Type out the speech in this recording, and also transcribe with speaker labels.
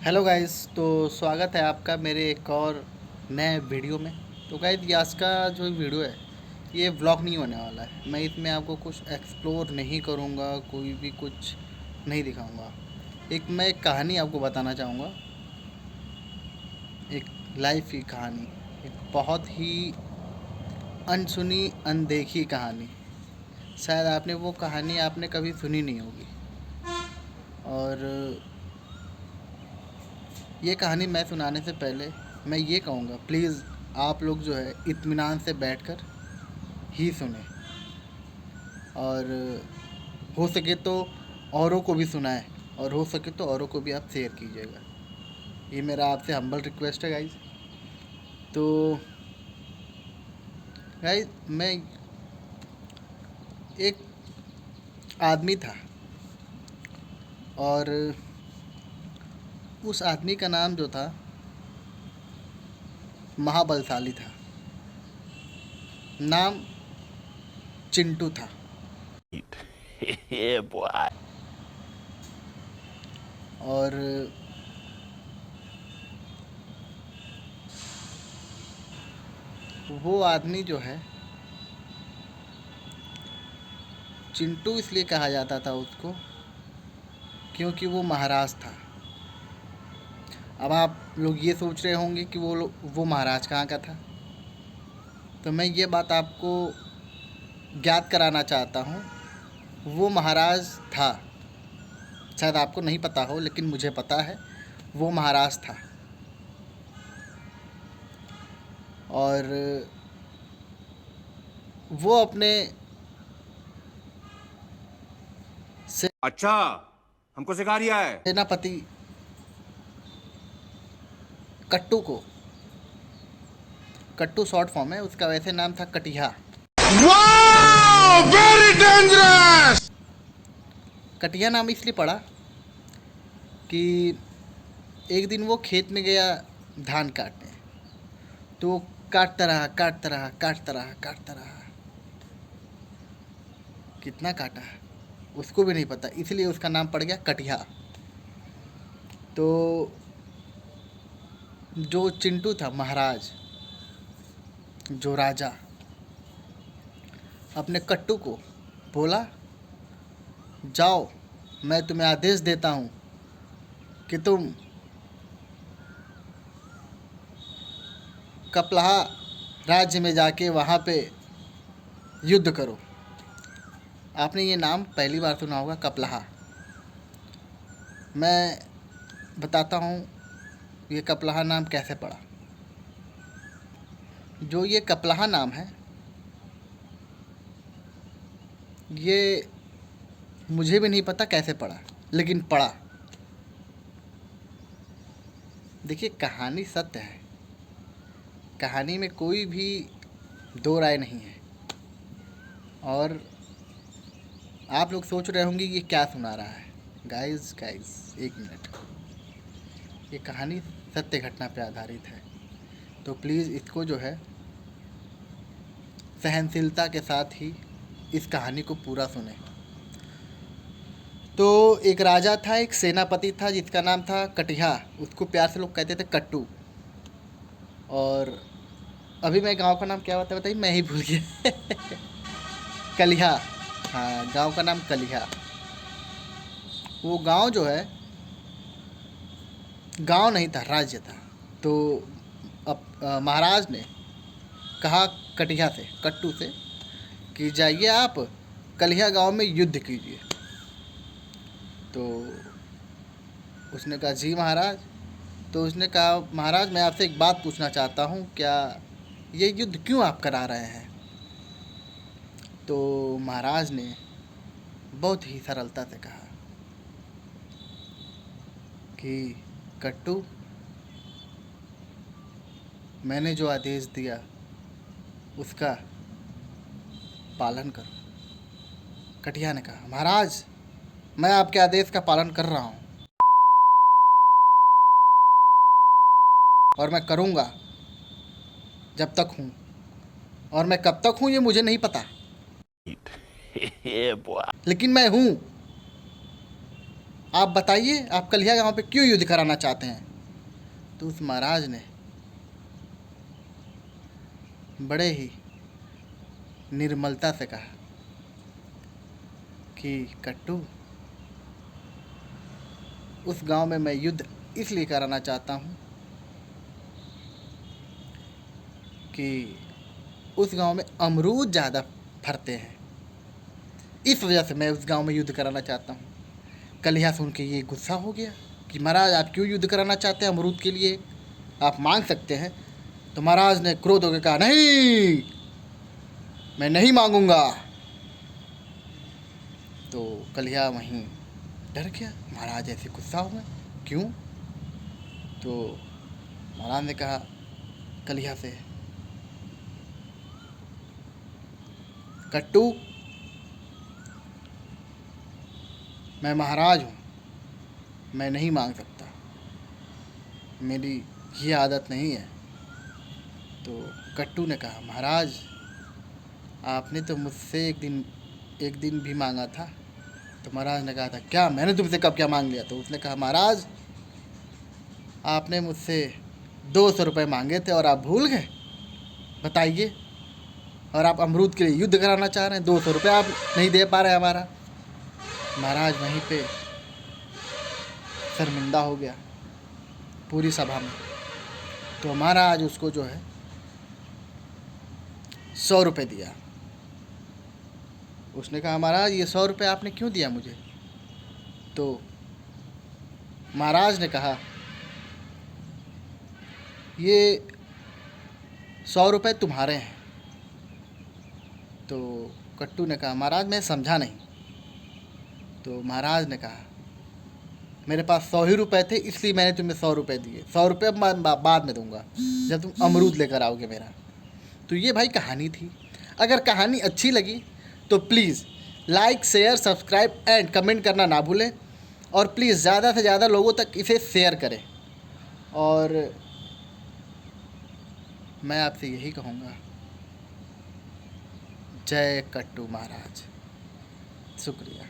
Speaker 1: Hello guys, तो स्वागत है आपका मेरे एक और नए वीडियो में। तो गाइस, ये आज का जो वीडियो है ये व्लॉग नहीं होने वाला है। मैं इसमें आपको कुछ एक्सप्लोर नहीं करूँगा, कोई भी कुछ नहीं दिखाऊँगा। मैं एक कहानी आपको बताना चाहूँगा, एक लाइफ की कहानी, एक बहुत ही अनसुनी अनदेखी कहानी। शायद आपने कभी सुनी नहीं होगी। और ये कहानी मैं सुनाने से पहले मैं ये कहूँगा, प्लीज़ आप लोग जो है इत्मीनान से बैठकर ही सुने, और हो सके तो औरों को भी सुनाएं, और हो सके तो औरों को भी आप शेयर कीजिएगा। ये मेरा आपसे हम्बल रिक्वेस्ट है गाइज। तो गाइज, मैं एक आदमी था, और उस आदमी का नाम जो था महाबलशाली था। नाम चिंटू था।
Speaker 2: Yeah, boy.
Speaker 1: और वो आदमी जो है, चिंटू इसलिए कहा जाता था उसको क्योंकि वो महाराज था। अब आप लोग ये सोच रहे होंगे कि वो महाराज कहाँ का था। तो मैं ये बात आपको ज्ञात कराना चाहता हूँ, वो महाराज था। शायद आपको नहीं पता हो, लेकिन मुझे पता है वो महाराज था। और वो अपने
Speaker 3: अच्छा, हमको सिखा रिया है।
Speaker 1: सेनापति कट्टू को, कट्टू शॉर्ट फॉर्म है उसका, वैसे नाम था कटिहा।
Speaker 4: Very dangerous.
Speaker 1: कटिया नाम इसलिए पड़ा कि एक दिन वो खेत में गया धान काटने। तो वो काटता रहा। कितना काटा उसको भी नहीं पता, इसलिए उसका नाम पड़ गया कटिया। तो जो चिंटू था, महाराज, जो राजा, अपने कट्टू को बोला, जाओ, मैं तुम्हें आदेश देता हूँ कि तुम कपलहा राज्य में जाके वहाँ पे युद्ध करो। आपने ये नाम पहली बार सुना होगा, कपलहा। मैं बताता हूँ ये कपलहा नाम कैसे पड़ा। जो ये कपलहा नाम है, ये मुझे भी नहीं पता कैसे पड़ा, लेकिन पड़ा। देखिए, कहानी सत्य है, कहानी में कोई भी दो राय नहीं है। और आप लोग सोच रहे होंगे ये क्या सुना रहा है। गाइस एक मिनट, ये कहानी सत्य घटना पर आधारित है। तो प्लीज़ इसको जो है सहनशीलता के साथ ही इस कहानी को पूरा सुने। तो एक राजा था, एक सेनापति था जिसका नाम था कटिहा। उसको प्यार से लोग कहते थे कट्टू। और अभी मैं गांव का नाम क्या बताइए, मैं ही भूल गया। कलिहा। हाँ, गांव का नाम कलिहा। वो गांव जो है, गांव नहीं था, राज्य था। तो अब महाराज ने कहा कटिहा से, कट्टू से, कि जाइए आप कलिहा गांव में युद्ध कीजिए। तो उसने कहा, जी महाराज। तो उसने कहा, महाराज मैं आपसे एक बात पूछना चाहता हूँ, क्या ये युद्ध क्यों आप करा रहे हैं। तो महाराज ने बहुत ही सरलता से कहा कि कट्टू, मैंने जो आदेश दिया उसका पालन करो। कटिया ने कहा, महाराज मैं आपके आदेश का पालन कर रहा हूँ, और मैं करूँगा जब तक हूँ, और मैं कब तक हूँ ये मुझे नहीं पता,
Speaker 2: Yeah, boy.
Speaker 1: लेकिन मैं हूँ। आप बताइए, आप कलिया गांव पे क्यों युद्ध कराना चाहते हैं? तो उस महाराज ने बड़े ही निर्मलता से कहा कि कट्टू, उस गांव में मैं युद्ध इसलिए कराना चाहता हूं कि उस गांव में अमरूद ज़्यादा फरते हैं, इस वजह से मैं उस गांव में युद्ध कराना चाहता हूं। कलिया सुन के ये गुस्सा हो गया कि महाराज आप क्यों युद्ध कराना चाहते हैं? अमरूद के लिए आप मांग सकते हैं। तो महाराज ने क्रोध होकर कहा, नहीं, मैं नहीं मांगूंगा। तो कलिया वहीं डर गया, महाराज ऐसे गुस्सा हो गए, क्यों? तो महाराज ने कहा कलिया से, कट्टू, मैं महाराज हूँ, मैं नहीं मांग सकता, मेरी ये आदत नहीं है। तो कट्टू ने कहा, महाराज आपने तो मुझसे एक दिन भी मांगा था। तो महाराज ने कहा था, क्या मैंने तुमसे कब क्या मांग लिया? तो उसने कहा, महाराज आपने मुझसे 200 रुपये मांगे थे और आप भूल गए, बताइए। और आप अमरूद के लिए युद्ध कराना चाह रहे हैं, 200 रुपये आप नहीं दे पा रहे हमारा। महाराज वहीं पे शर्मिंदा हो गया पूरी सभा में। तो महाराज उसको जो है 100 रुपये दिया। उसने कहा, महाराज ये 100 रुपये आपने क्यों दिया मुझे? तो महाराज ने कहा, ये 100 रुपये तुम्हारे हैं। तो कट्टू ने कहा, महाराज मैं समझा नहीं। तो महाराज ने कहा, मेरे पास 100 ही रुपये थे, इसलिए मैंने तुम्हें 100 रुपये दिए। 100 रुपये बाद में दूंगा जब तुम अमरूद लेकर आओगे मेरा। तो ये भाई कहानी थी। अगर कहानी अच्छी लगी तो please like, share, subscribe and comment करना ना भूलें। और प्लीज़ ज़्यादा से ज़्यादा लोगों तक इसे शेयर करें। और मैं आपसे यही कहूँगा, जय कट्टू महाराज। शुक्रिया।